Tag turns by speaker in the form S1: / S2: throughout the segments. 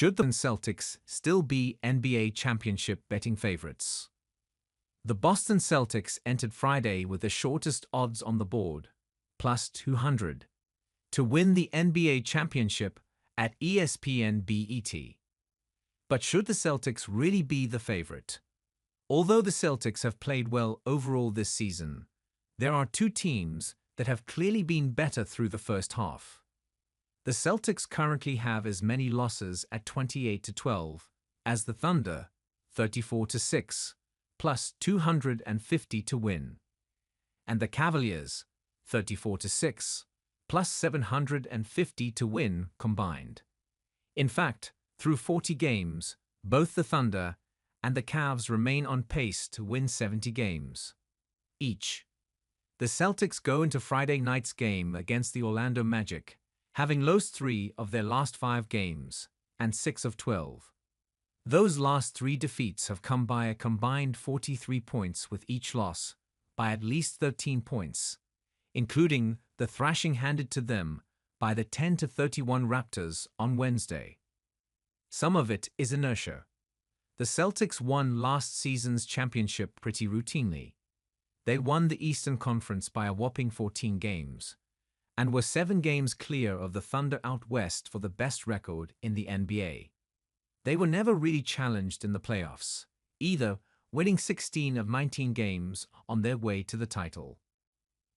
S1: Should the Celtics still be NBA championship betting favorites? The Boston Celtics entered Friday with the shortest odds on the board, plus 200, to win the NBA championship at ESPN BET. But should the Celtics really be the favorite? Although the Celtics have played well overall this season, there are two teams that have clearly been better through the first half. The Celtics currently have as many losses at 28-12 as the Thunder, 34-6, plus 250 to win, and the Cavaliers, 34-6, plus 750 to win combined. In fact, through 40 games, both the Thunder and the Cavs remain on pace to win 70 games each. The Celtics go into Friday night's game against the Orlando Magic, having lost 3 of their last 5 games and 6 of 12. Those last 3 defeats have come by a combined 43 points, with each loss by at least 13 points, including the thrashing handed to them by the 10-31 Raptors on Wednesday. Some of it is inertia. The Celtics won last season's championship pretty routinely. They won the Eastern Conference by a whopping 14 games, and were 7 games clear of the Thunder out west for the best record in the NBA. They were never really challenged in the playoffs, either, winning 16 of 19 games on their way to the title.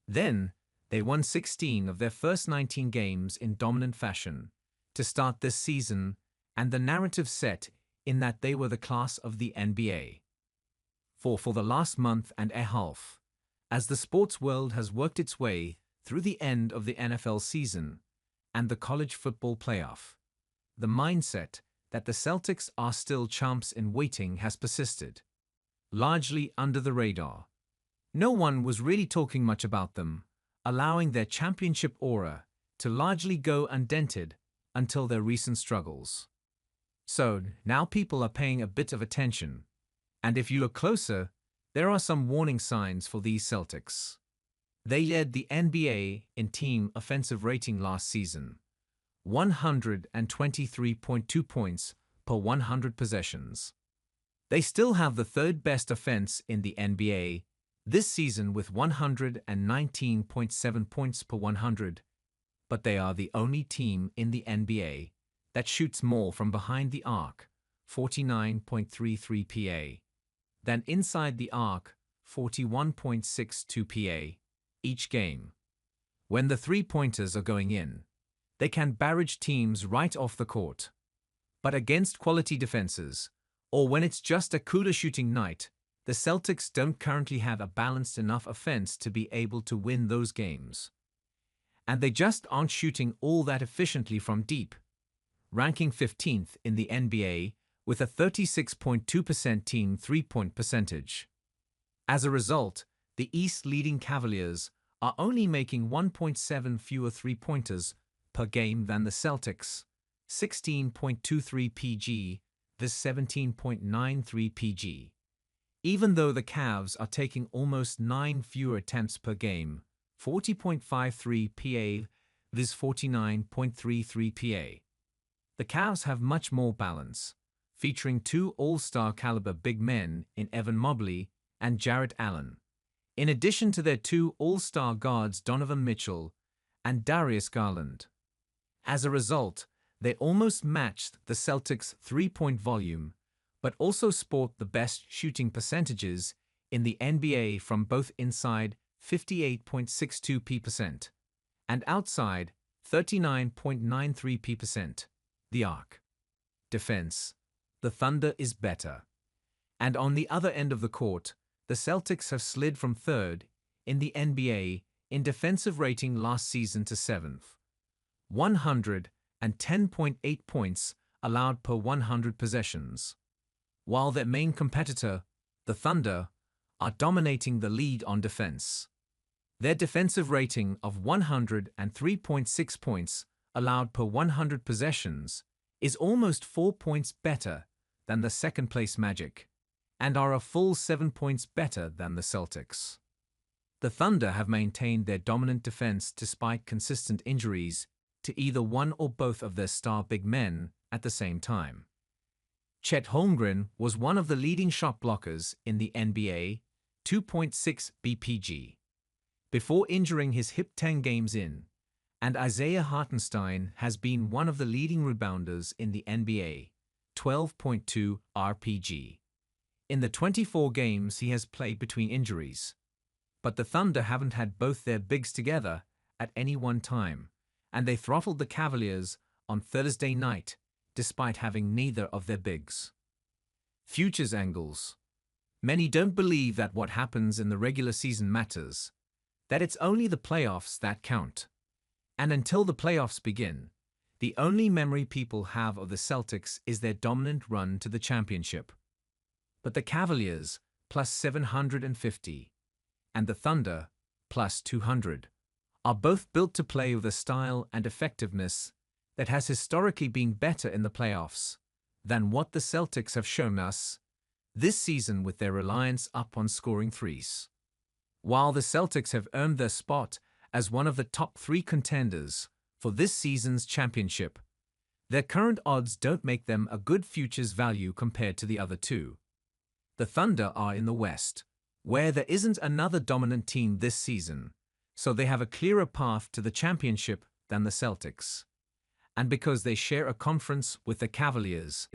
S1: Then, they won 16 of their first 19 games in dominant fashion to start this season, and the narrative set in that they were the class of the NBA. For the last month and a half, as the sports world has worked its way through the end of the NFL season and the college football playoff, the mindset that the Celtics are still champs in waiting has persisted, largely under the radar. No one was really talking much about them, allowing their championship aura to largely go undented until their recent struggles. So now people are paying a bit of attention, and if you look closer, there are some warning signs for these Celtics. They led the NBA in team offensive rating last season, 123.2 points per 100 possessions. They still have the third best offense in the NBA this season with 119.7 points per 100, but they are the only team in the NBA that shoots more from behind the arc, 49.33 PA, than inside the arc, 41.62 PA, each game. When the three-pointers are going in, they can barrage teams right off the court. But against quality defenses, or when it's just a cooler shooting night, the Celtics don't currently have a balanced enough offense to be able to win those games. And they just aren't shooting all that efficiently from deep, ranking 15th in the NBA with a 36.2% team three-point percentage. As a result, the East leading Cavaliers are only making 1.7 fewer three-pointers per game than the Celtics, 16.23 PG vs 17.93 PG. Even though the Cavs are taking almost 9 fewer attempts per game, 40.53 PA vs 49.33 PA. The Cavs have much more balance, featuring 2 all-star caliber big men in Evan Mobley and Jarrett Allen, in addition to their 2 all-star guards Donovan Mitchell and Darius Garland. As a result, they almost matched the Celtics' three-point volume, but also sport the best shooting percentages in the NBA from both inside 58.62% and outside 39.93%. The arc. Defense. The Thunder is better. And on the other end of the court, the Celtics have slid from 3rd in the NBA in defensive rating last season to 7th. 110.8 points allowed per 100 possessions. While their main competitor, the Thunder, are dominating the lead on defense. Their defensive rating of 103.6 points allowed per 100 possessions is almost 4 points better than the second-place Magic, and are a full 7 points better than the Celtics. The Thunder have maintained their dominant defense despite consistent injuries to either one or both of their star big men at the same time. Chet Holmgren was one of the leading shot blockers in the NBA, 2.6 BPG, before injuring his hip 10 games in, and Isaiah Hartenstein has been one of the leading rebounders in the NBA, 12.2 RPG. In the 24 games he has played between injuries. But the Thunder haven't had both their bigs together at any one time, and they throttled the Cavaliers on Thursday night, despite having neither of their bigs. Futures angles. Many don't believe that what happens in the regular season matters, that it's only the playoffs that count. And until the playoffs begin, the only memory people have of the Celtics is their dominant run to the championship. But the Cavaliers, plus 750, and the Thunder, plus 200, are both built to play with a style and effectiveness that has historically been better in the playoffs than what the Celtics have shown us this season with their reliance upon scoring threes. While the Celtics have earned their spot as one of the top 3 contenders for this season's championship, their current odds don't make them a good futures value compared to the other two. The Thunder are in the West, where there isn't another dominant team this season, so they have a clearer path to the championship than the Celtics. And because they share a conference with the Cavaliers,